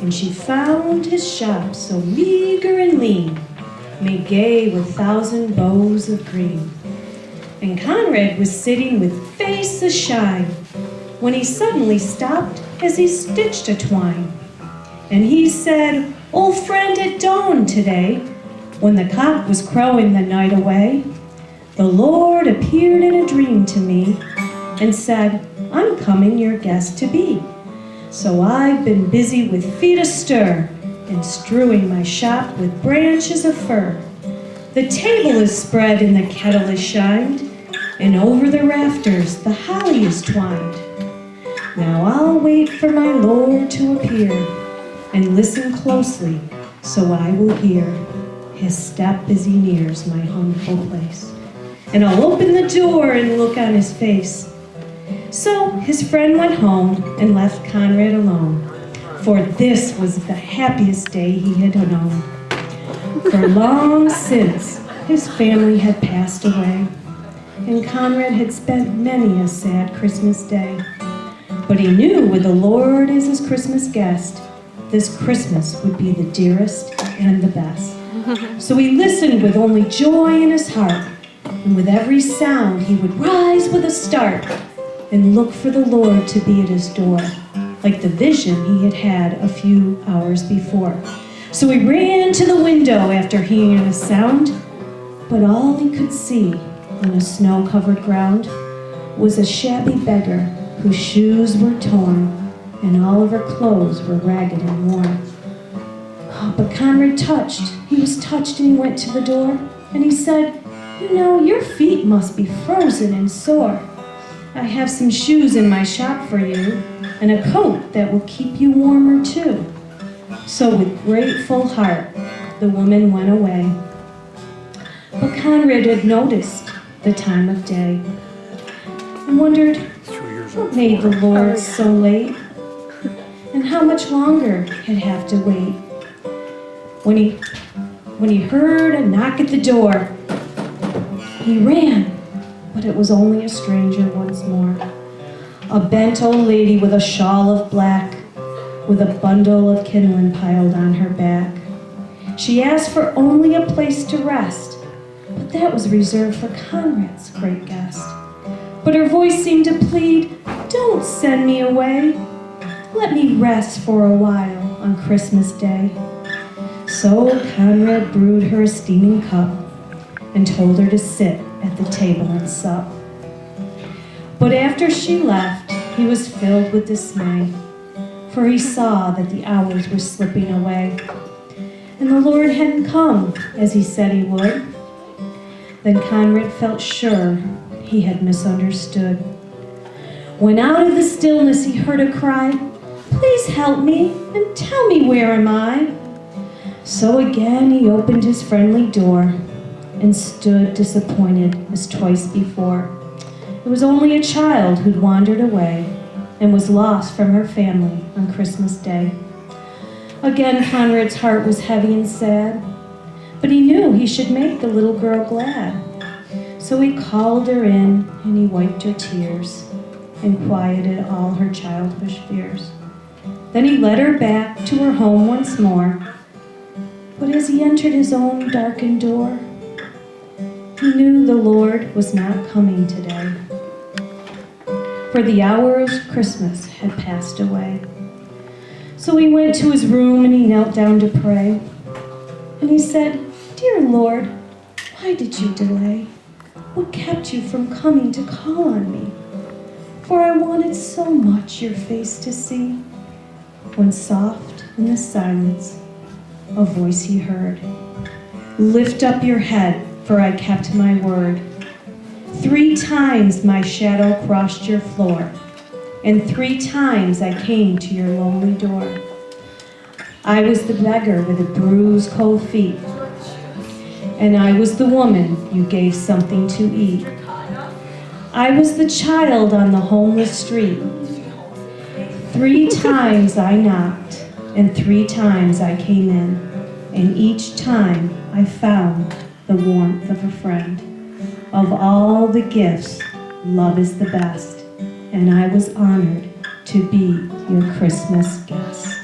and she found his shop so meager and lean, made gay with 1,000 bows of green. And Conrad was sitting with face a-shine, when he suddenly stopped as he stitched a twine. And he said, "Old friend, at dawn today, when the cock was crowing the night away, the Lord appeared in a dream to me and said, 'I'm coming your guest to be.' So I've been busy with feet astir and strewing my shop with branches of fir. The table is spread and the kettle is shined, and over the rafters the holly is twined. Now I'll wait for my Lord to appear and listen closely so I will hear his step as he nears my humble place. And I'll open the door and look on his face." So his friend went home and left Conrad alone, for this was the happiest day he had known. For long since his family had passed away, and Conrad had spent many a sad Christmas day. But he knew with the Lord as his Christmas guest, this Christmas would be the dearest and the best. So he listened with only joy in his heart, and with every sound he would rise with a start and look for the Lord to be at his door, like the vision he had had a few hours before. So he ran to the window after hearing a sound, but all he could see on a snow-covered ground was a shabby beggar whose shoes were torn and all of her clothes were ragged and worn. Oh, but Conrad he was touched, and he went to the door, and he said, "You know, your feet must be frozen and sore. I have some shoes in my shop for you, and a coat that will keep you warmer too." So with grateful heart, the woman went away. But Conrad had noticed the time of day and wondered what made the Lord so late, and how much longer he'd have to wait. When he heard a knock at the door, he ran, but it was only a stranger once more. A bent old lady with a shawl of black, with a bundle of kindling piled on her back. She asked for only a place to rest, but that was reserved for Conrad's great guest. But her voice seemed to plead, "Don't send me away. Let me rest for a while on Christmas Day." So Conrad brewed her a steaming cup and told her to sit at the table and sup. But after she left, he was filled with dismay, for he saw that the hours were slipping away, and the Lord hadn't come as he said he would. Then Conrad felt sure he had misunderstood. When out of the stillness he heard a cry, "Please help me and tell me where am I?" So again he opened his friendly door and stood disappointed as twice before. It was only a child who'd wandered away and was lost from her family on Christmas Day. Again Conrad's heart was heavy and sad, but he knew he should make the little girl glad. So he called her in and he wiped her tears and quieted all her childish fears. Then he led her back to her home once more. But as he entered his own darkened door, he knew the Lord was not coming today, for the hour of Christmas had passed away. So he went to his room and he knelt down to pray. And he said, "Dear Lord, why did you delay? What kept you from coming to call on me? For I wanted so much your face to see." When soft in the silence, a voice he heard, "Lift up your head, for I kept my word. 3 times my shadow crossed your floor, and 3 times I came to your lonely door. I was the beggar with the bruised cold feet, and I was the woman you gave something to eat. I was the child on the homeless street. 3 times I knocked, and 3 times I came in, and each time I found the warmth of a friend. Of all the gifts, love is the best, and I was honored to be your Christmas guest."